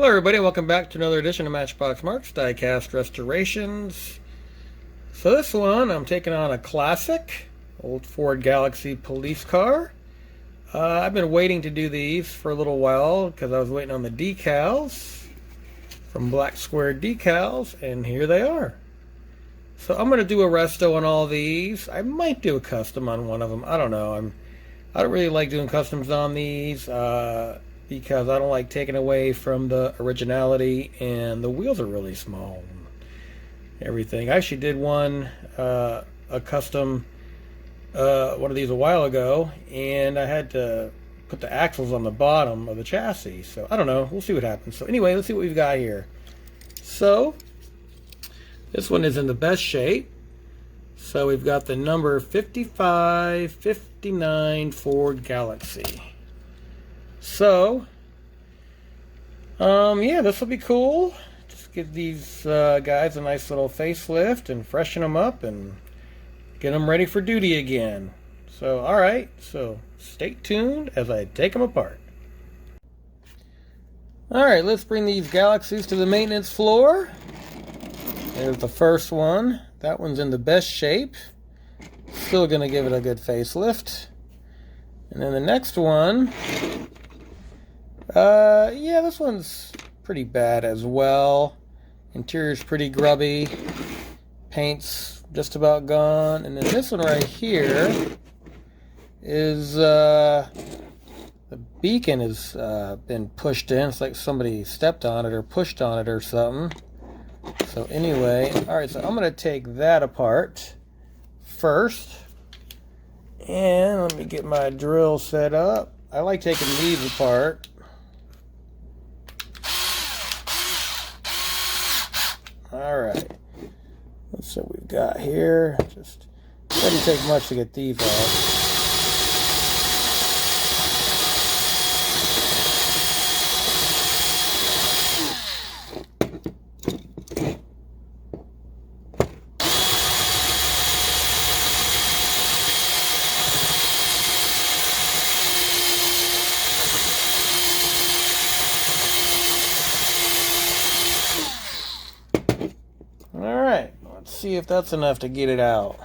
Hello everybody, welcome back to another edition of Matchbox Marks Diecast Restorations. So this one, I'm taking on a classic, old Ford Galaxie police car. I've been waiting to do these for a little while because I was waiting on the decals from Black Square Decals, and here they are. So I'm going to do a resto on all these. I might do a custom on one of them. I don't know. I don't really like doing customs on these. Because I don't like taking away from the originality, and the wheels are really small and everything. I actually did one, a custom, one of these a while ago, and I had to put the axles on the bottom of the chassis. So I don't know, we'll see what happens. So anyway, let's see what we've got here. So this one is in the best shape. So we've got the number 5559 Ford Galaxie. So, yeah, this will be cool. Just give these guys a nice little facelift and freshen them up and get them ready for duty again. So, alright, so stay tuned as I take them apart. Alright, let's bring these Galaxies to the maintenance floor. There's the first one. That one's in the best shape. Still going to give it a good facelift. And then the next one... yeah, this one's pretty bad as well. Interior's pretty grubby. Paint's just about gone. And then this one right here is, the beacon has been pushed in. It's like somebody stepped on it or pushed on it or something. So anyway, alright, so I'm going to take that apart first. And let me get my drill set up. I like taking these apart. Alright, let's see what we've got here. Just doesn't take much to get these off. Alright, let's see if that's enough to get it out.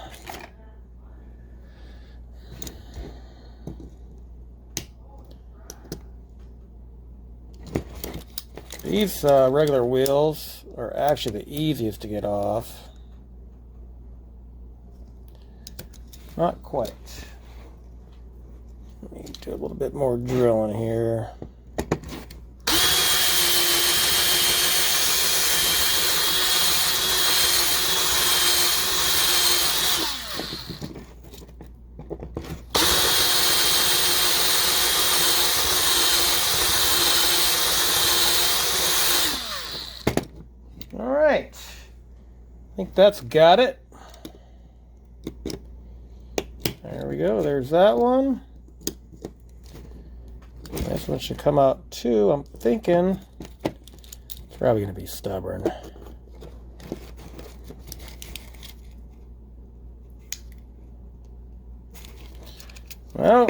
These regular wheels are actually the easiest to get off. Not quite. Let me do a little bit more drilling here. Alright, I think that's got it. There we go, there's that one. This one should come out too, I'm thinking. It's probably going to be stubborn. Well,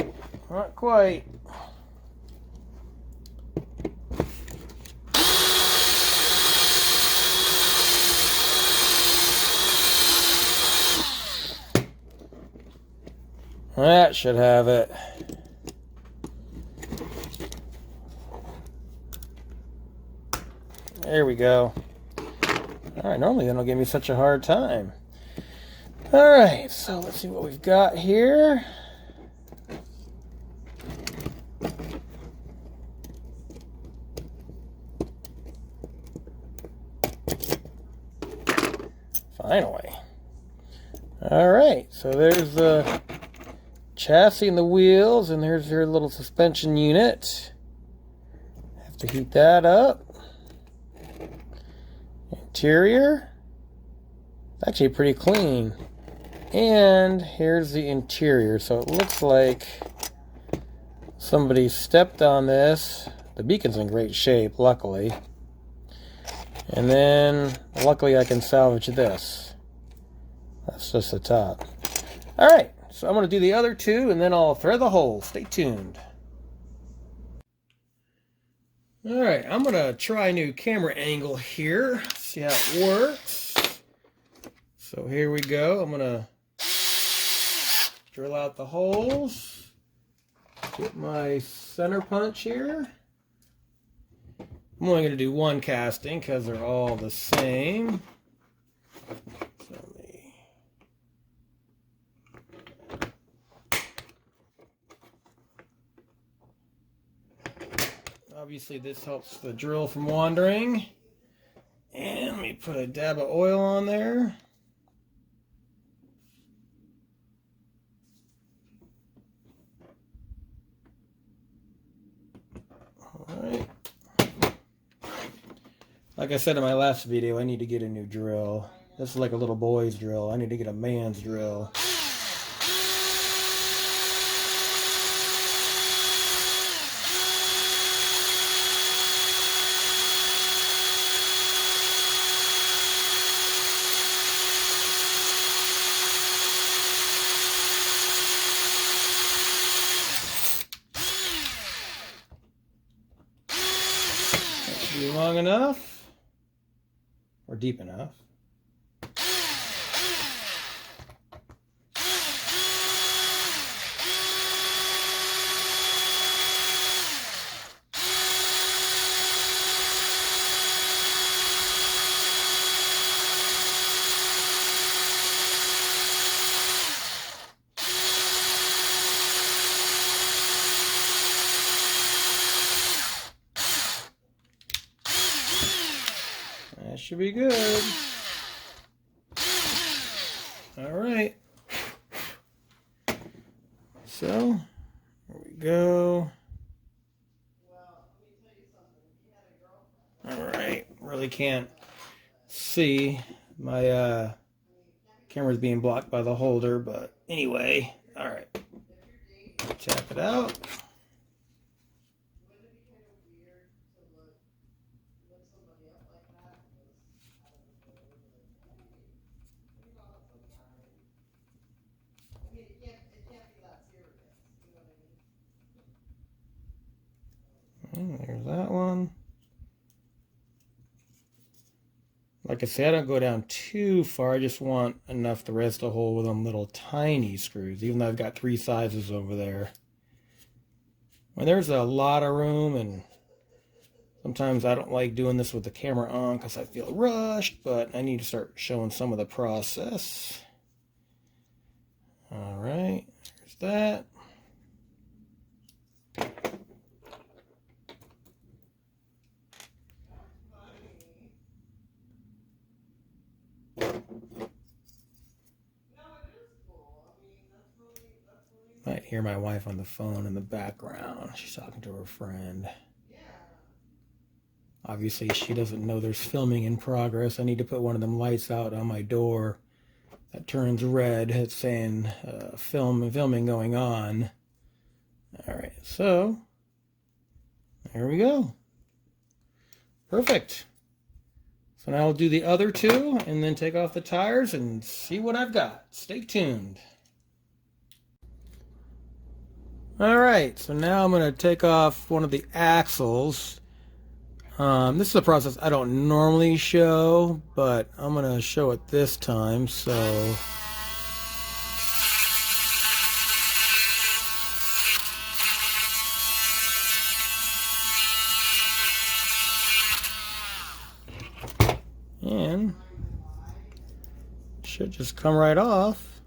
not quite. That should have it. There we go. Alright, normally they don't give me such a hard time. Alright, so let's see what we've got here. Finally. Alright, so there's the chassis and the wheels, and there's your little suspension unit. Have to heat that up. Interior, it's actually pretty clean. And here's the interior. So it looks like somebody stepped on this. The beacon's in great shape, luckily. And then, luckily I can salvage this. That's just the top. Alright, so I'm going to do the other two, and then I'll thread the hole. Stay tuned. All right, I'm gonna try a new camera angle here, see how it works. So here we go. I'm gonna drill out the holes, get my center punch here. I'm only gonna do one casting because they're all the same. Obviously this helps the drill from wandering. And let me put a dab of oil on there. Alright. Like I said in my last video, I need to get a new drill. This is like a little boy's drill. I need to get a man's drill. Be long enough or deep enough. That should be good. All right. So, here we go. All right. Really can't see. My camera's being blocked by the holder, but anyway. All right. Tap it out. There's that one. Like I said, I don't go down too far. I just want enough the Resto hole with them little tiny screws, even though I've got 3 sizes over there. When there's a lot of room, and sometimes I don't like doing this with the camera on because I feel rushed, but I need to start showing some of the process. All right, there's that. Might hear my wife on the phone in the background. She's talking to her friend. Obviously, she doesn't know there's filming in progress. I need to put one of them lights out on my door that turns red. It's saying filming going on. All right, so there we go. Perfect. So now I'll do the other 2 and then take off the tires and see what I've got. Stay tuned. Alright, so now I'm going to take off one of the axles. This is a process I don't normally show, but I'm going to show it this time, so... And it should just come right off,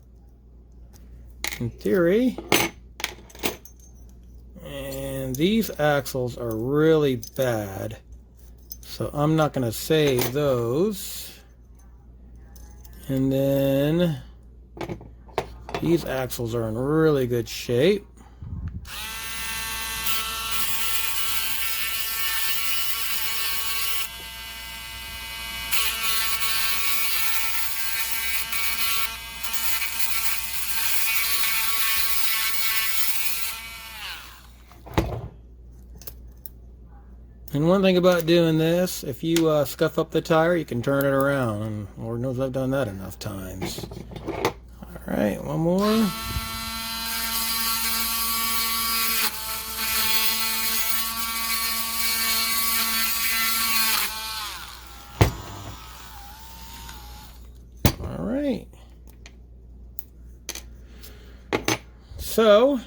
in theory. And these axles are really bad, so I'm not going to save those. And then these axles are in really good shape. And one thing about doing this, if you scuff up the tire, you can turn it around. And Lord knows I've done that enough times. Alright, one more. so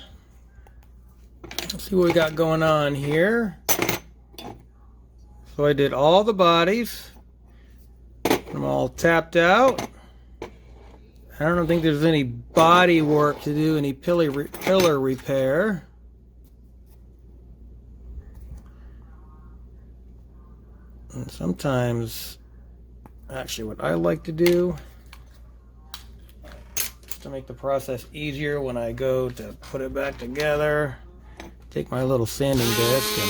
let's see what we got going on here. So I did all the bodies. I'm all tapped out. I don't think there's any body work to do, any pillar repair. And sometimes, actually what I like to do, just to make the process easier when I go to put it back together, take my little sanding disc and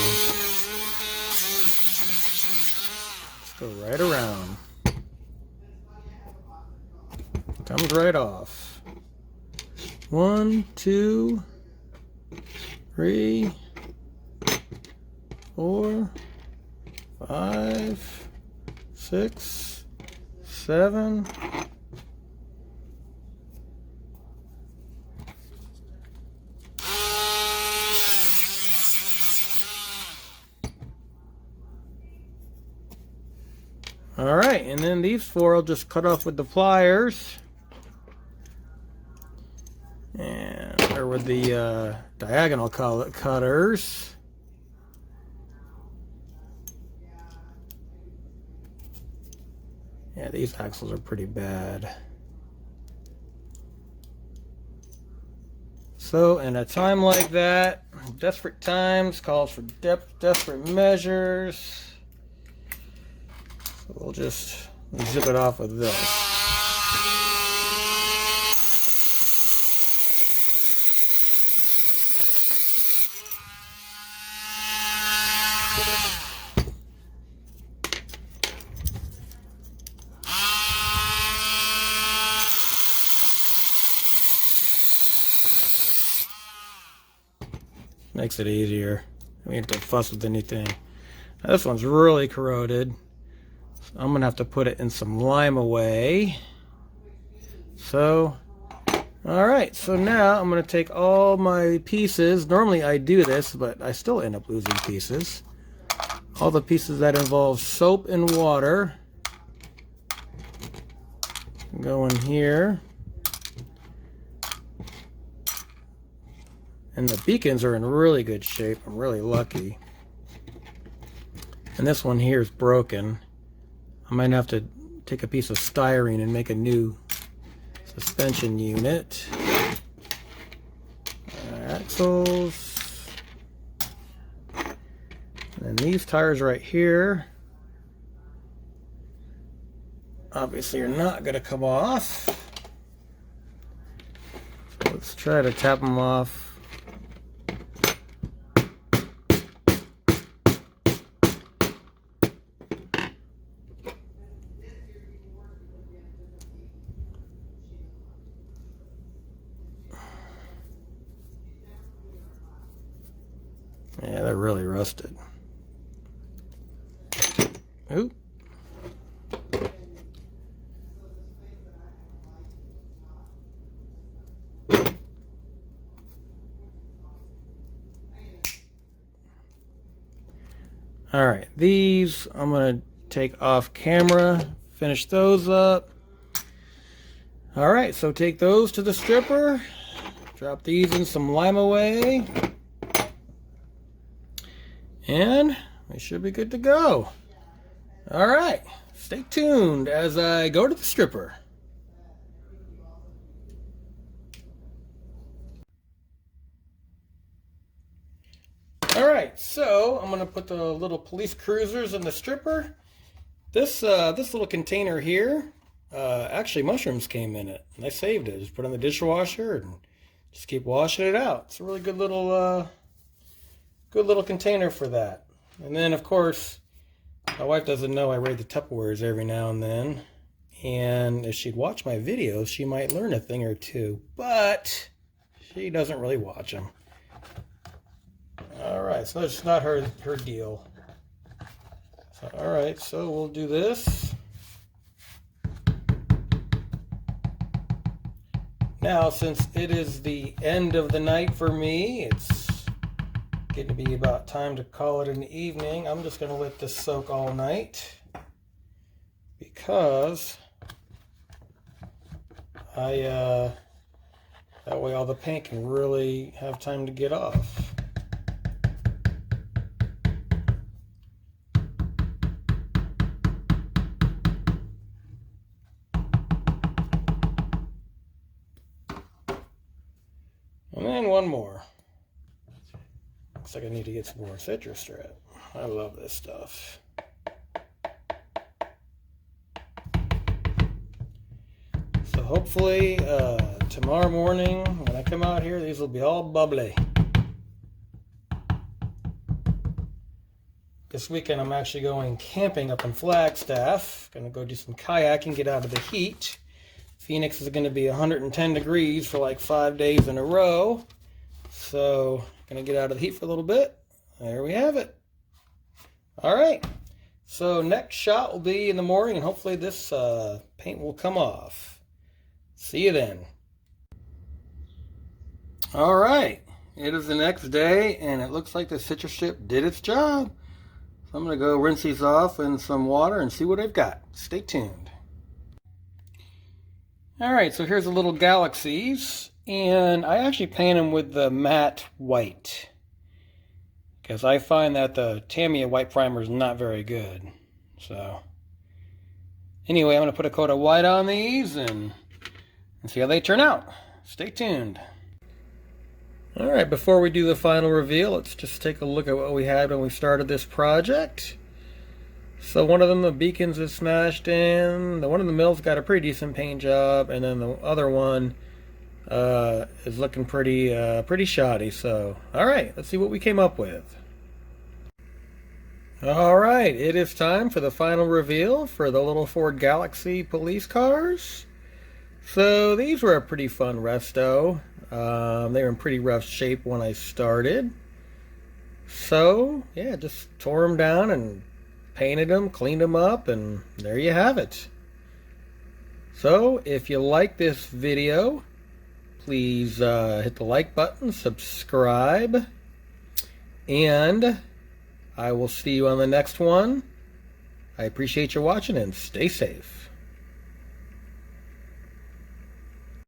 just go right around. Comes right off. 1, 2, 3, 4, 5, 6, 7. All right, and then these 4 I'll just cut off with the pliers. Or with the diagonal cutters. Yeah, these axles are pretty bad. So in a time like that, desperate times calls for desperate measures. So we'll just zip it off with this. Makes it easier. I don't have to fuss with anything. Now, this one's really corroded. So I'm gonna have to put it in some lime away. So, all right. So now I'm gonna take all my pieces. Normally I do this, but I still end up losing pieces. All the pieces that involve soap and water go in here. And the beacons are in really good shape. I'm really lucky. And this one here is broken. I might have to take a piece of styrene and make a new suspension unit. Axles. And then these tires right here obviously are not going to come off. So let's try to tap them off. Yeah, they're really rusted. Oop. All right, these I'm gonna take off camera, finish those up. All right, so take those to the stripper, drop these in some lime away, and we should be good to go. All right, stay tuned as I go to the stripper. All right, so I'm gonna put the little police cruisers in the stripper. This little container here, actually mushrooms came in it, and I saved it. Just put it in the dishwasher and just keep washing it out. It's a really good little container for that. And then, of course, my wife doesn't know I raid the Tupperwares every now and then. And if she'd watch my videos, she might learn a thing or two. But she doesn't really watch them. All right, so that's not her deal. So, all right, so we'll do this. Now, since it is the end of the night for me, it's getting to be about time to call it an evening. I'm just going to let this soak all night because I That way all the paint can really have time to get off. And then one more. Looks like I need to get some more citrus strip. I love this stuff. So hopefully tomorrow morning when I come out here, these will be all bubbly. This weekend I'm actually going camping up in Flagstaff. Gonna go do some kayaking, get out of the heat. Phoenix is going to be 110 degrees for like 5 days in a row. So, going to get out of the heat for a little bit. There we have it. All right. So, next shot will be in the morning, and hopefully this paint will come off. See you then. All right. It is the next day, and it looks like the citrus strip did its job. So, I'm going to go rinse these off in some water and see what I've got. Stay tuned. Alright, so here's the little Galaxies, and I actually paint them with the matte white, because I find that the Tamiya white primer is not very good. So, anyway, I'm going to put a coat of white on these and see how they turn out. Stay tuned. Alright, before we do the final reveal, let's just take a look at what we had when we started this project. So one of them, the beacons is smashed in. The one in the mill's got a pretty decent paint job, and then the other one is looking pretty shoddy. So, all right, let's see what we came up with. All right, it is time for the final reveal for the little Ford Galaxie police cars. So these were a pretty fun resto. They were in pretty rough shape when I started. So yeah, just tore them down and painted them, cleaned them up, and there you have it. So if you like this video, please hit the like button, subscribe, and I will see you on the next one. I appreciate you watching, and stay safe.